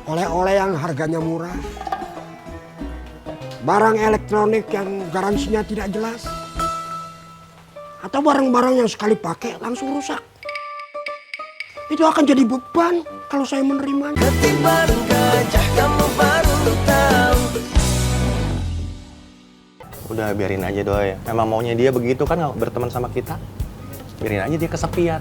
oleh-oleh yang harganya murah, barang elektronik yang garansinya tidak jelas, atau barang-barang yang sekali pakai langsung rusak. Itu akan jadi beban kalau saya menerimanya. Ketiban gajah kamu baru tahu. Udah biarin aja Doi. Memang maunya dia begitu kan berteman sama kita. Biarin aja dia kesepian.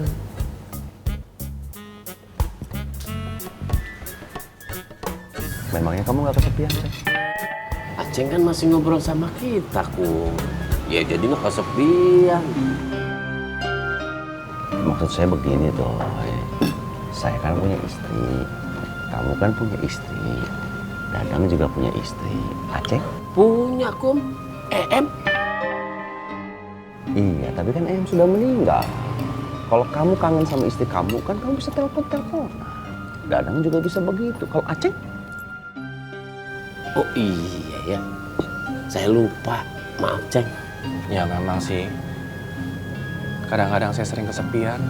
Memangnya kamu gak kesepian, Ceng? Aceng kan masih ngobrol sama kita, Kum. Ya jadi nggak kesepian. Maksud saya begini, Doi. Saya kan punya istri. Kamu kan punya istri. Dadang juga punya istri. Aceng? Punya, Kum. Em? Iya, tapi kan Em sudah meninggal. Kalau kamu kangen sama istri kamu, kan kamu bisa telepon. Dadang juga bisa begitu. Kalau Aceng? Oh iya ya. Saya lupa. Maaf, Ceng. Ya memang sih. Kadang-kadang saya sering kesepian.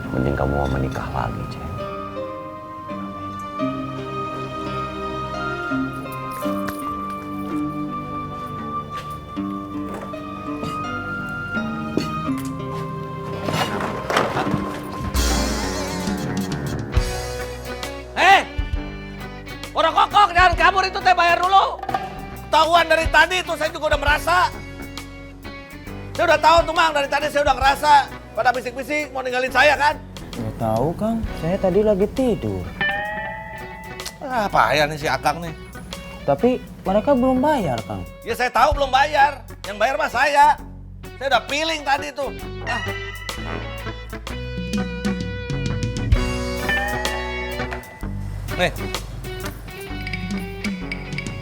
Mending kamu mau menikah lagi, Ceng. Orang kokok jangan kabur itu teh bayar dulu. Ketahuan dari tadi tuh saya juga udah merasa. Saya udah tahu tuh Mang, dari tadi saya udah ngerasa pada bisik-bisik mau ninggalin saya kan. Nggak tahu Kang, saya tadi lagi tidur. Ah, payah nih si Akang nih. Tapi mereka belum bayar Kang. Ya saya tahu belum bayar. Yang bayar mah saya. Saya udah feeling tadi tuh. Ah. Nih.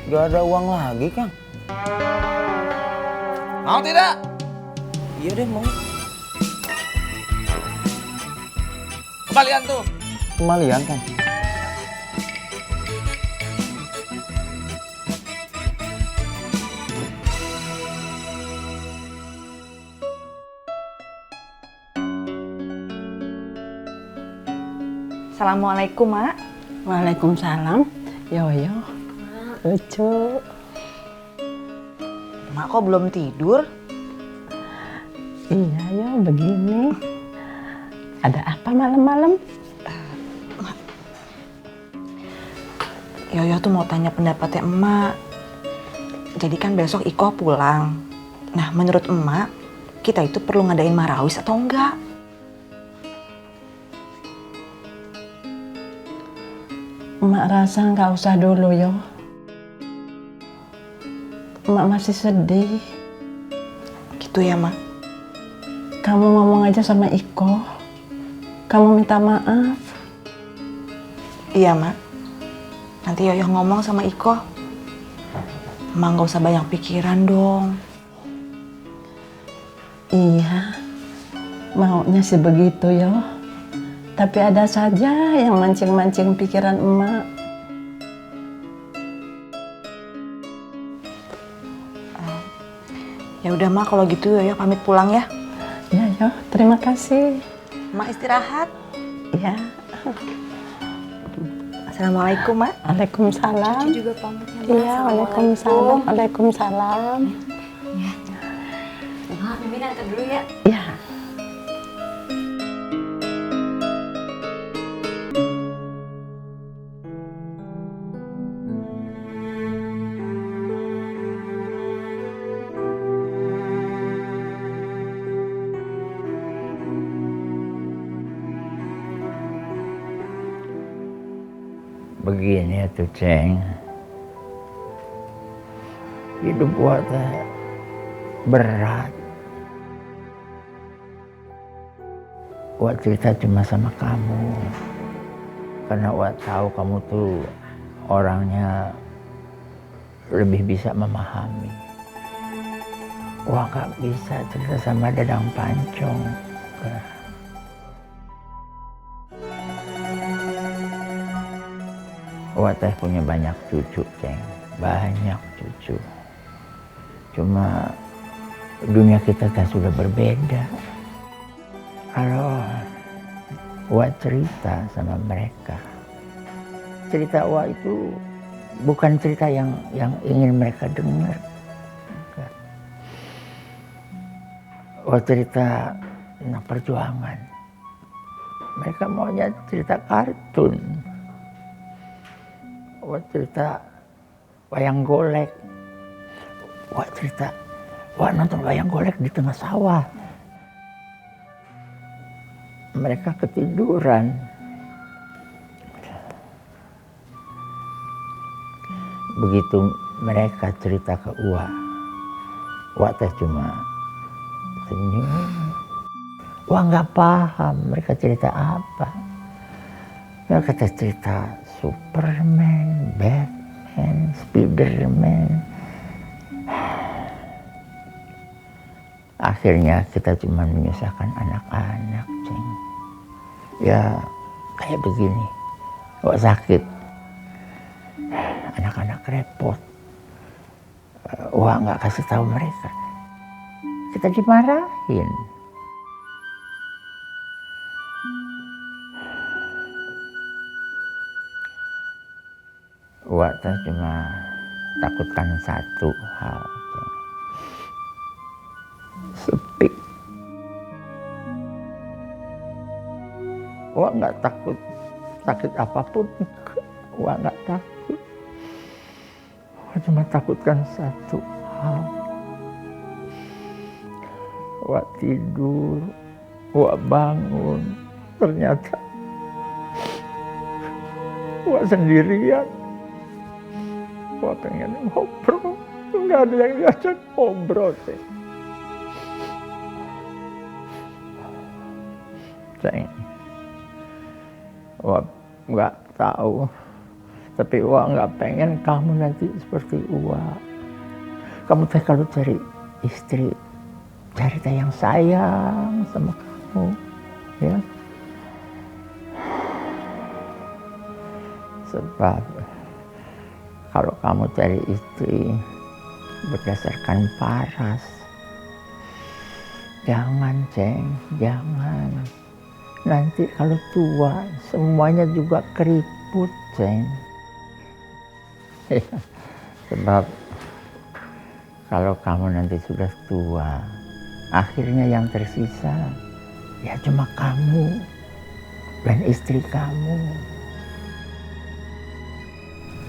Gak ada uang lagi Kang. Mau tidak? Iya deh mau. Kembalian tuh. Kembalian Kang. Assalamualaikum, Mak. Waalaikumsalam. Yo. Lucu. Mak kok belum tidur? Iya, yo begini. Ada apa malam-malam? Yoyo tuh mau tanya pendapatnya emak. Jadi kan besok Iko pulang. Nah, menurut emak, kita itu perlu ngadain marawis atau enggak? Emak rasa nggak usah dulu, yo. Emak masih sedih. Gitu ya, Mak? Kamu ngomong aja sama Iko. Kamu minta maaf. Iya, Mak. Nanti Yoyo ngomong sama Iko. Emak nggak usah banyak pikiran dong. Iya, maunya sih begitu, yo. Tapi ada saja yang mancing-mancing pikiran emak. Ya udah, Mak, kalau gitu Yoyo pamit pulang ya. Ya, yo, terima kasih. Emak istirahat. Ya. Assalamualaikum, Mak. Waalaikumsalam. Cucu juga pamit ya, Mak. Iya, waalaikumsalam. Waalaikumsalam. Mak, Mimin antar dulu ya. Ya. Begini tuh Ceng, hidup gua berat. Gua cerita cuma sama kamu, karena gua tahu kamu tuh orangnya lebih bisa memahami. Gua gak bisa cerita sama Dadang Pancong. Wah teh punya banyak cucu, Ceng. Banyak cucu. Cuma dunia kita teh sudah berbeda. Kalau Wah cerita sama mereka, cerita Wak itu bukan cerita yang ingin mereka dengar. Wak cerita tentang perjuangan. Mereka maunya cerita kartun. Wak cerita wayang golek. Wak cerita Wak nonton wayang golek di tengah sawah. Mereka ketiduran. Begitu mereka cerita ke Wak teh cuma senyum. Wak nggak paham mereka cerita apa. Mereka teh cerita Superman, Batman, Spiderman. Akhirnya kita cuma menyusahkan anak-anak, Ceng. Ya kayak begini. Wak sakit. Anak-anak repot. Wak nggak kasih tahu mereka. Kita dimarahin. Wak cuma takutkan satu hal. Sepi. Wak nggak takut sakit apapun. Wak nggak takut. Wak cuma takutkan satu hal. Wak tidur, Wak bangun, ternyata Wak sendirian. Wak pengen ngobrol, nggak ada yang diajak ngobrol. Sayang, Wak nggak tahu, tapi Wak nggak pengen kamu nanti seperti Wak. Kamu teh kalau cari istri, cari teh yang sayang sama kamu, ya. Sebab kalau kamu cari istri berdasarkan paras, jangan, Ceng, jangan. Nanti kalau tua semuanya juga keriput, Ceng. Sebab kalau kamu nanti sudah tua, akhirnya yang tersisa ya cuma kamu dan istri kamu.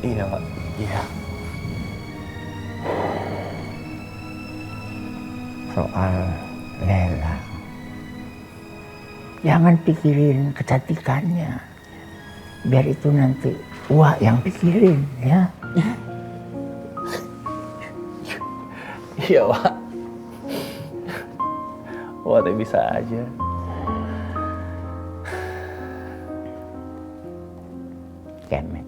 Iya, Pak. Iya. Soal Lela, jangan pikirin kecantikannya. Biar itu nanti Wak yang pikirin, ya. Iya, Pak. Wak teh bisa aja. Kemet,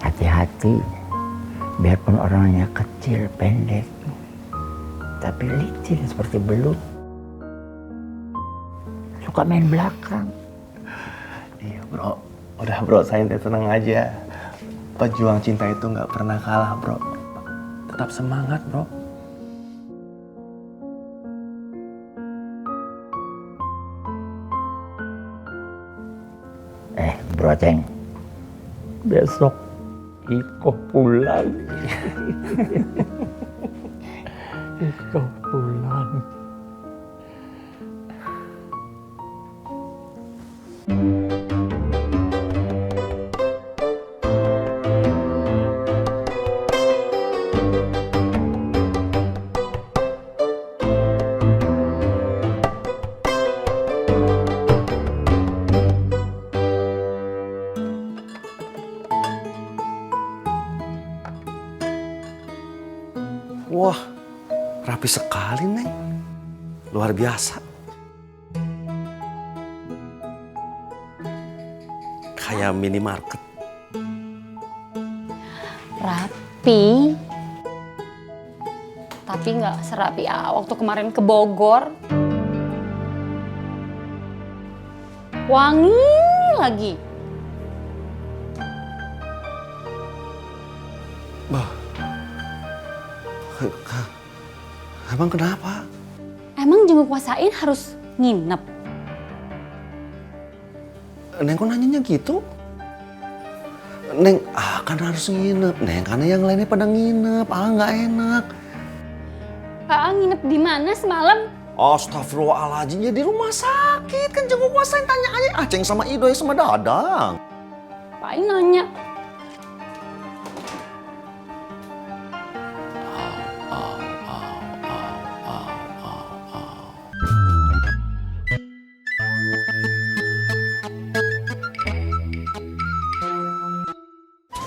hati-hati. Biarpun orangnya kecil, pendek, tapi licin seperti belut. Suka main belakang. Iya, Bro. Udah, Bro, saya tenang aja. Pejuang cinta itu nggak pernah kalah, Bro. Tetap semangat, Bro. Bro Ceng, besok Iko pulang. Iko pulang. Wah, rapi sekali, Neng. Luar biasa. Kayak minimarket. Rapi. Tapi nggak serapi waktu kemarin ke Bogor. Wangi lagi. Bah, emang kenapa? Emang jenguk wasain harus nginep? Neng kok nanyanya gitu? Neng, kan harus nginep. Neng, karena yang lainnya pada nginep. Nggak enak. Nginep di mana semalam? Astagfirullahaladzim, ya di rumah sakit. Kan jenguk kuasain tanya aja Aceng sama Idoy sama Dadang. Paling nanya.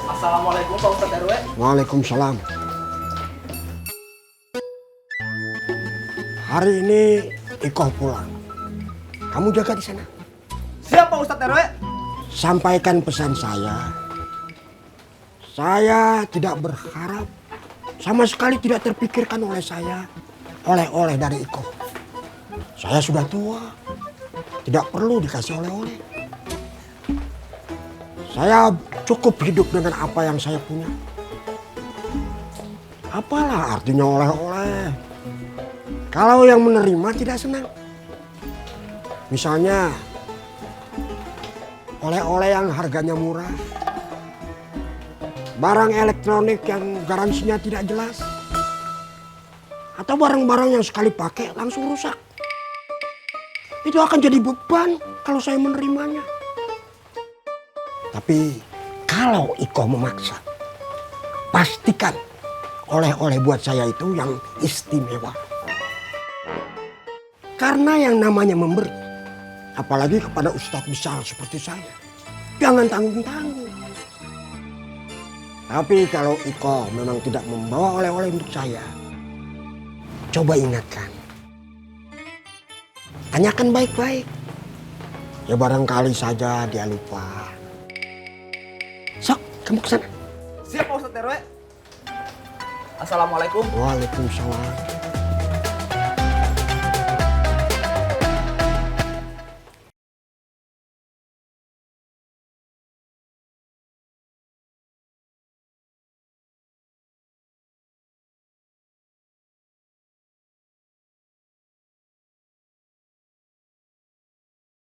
Assalamualaikum Pak Ustadz RW. Waalaikumsalam. Hari ini Ikoh pulang. Kamu jaga di sana. Siap Pak Ustadz RW. Sampaikan pesan saya. Saya tidak berharap, sama sekali tidak terpikirkan oleh saya oleh-oleh dari Ikoh. Saya sudah tua, tidak perlu dikasih oleh-oleh. Saya cukup hidup dengan apa yang saya punya. Apalah artinya oleh-oleh kalau yang menerima tidak senang. Misalnya oleh-oleh yang harganya murah, barang elektronik yang garansinya tidak jelas, atau barang-barang yang sekali pakai langsung rusak. Itu akan jadi beban kalau saya menerimanya. Tapi kalau Ikoh memaksa, pastikan oleh-oleh buat saya itu yang istimewa. Karena yang namanya memberi, apalagi kepada ustadz besar seperti saya, jangan tanggung-tanggung. Tapi kalau Ikoh memang tidak membawa oleh-oleh untuk saya, coba ingatkan. Tanyakan baik-baik. Ya barangkali saja dia lupa. Sok, kamu kesana. Siap Pak Ustadz RW. Assalamualaikum. Waalaikumsalam.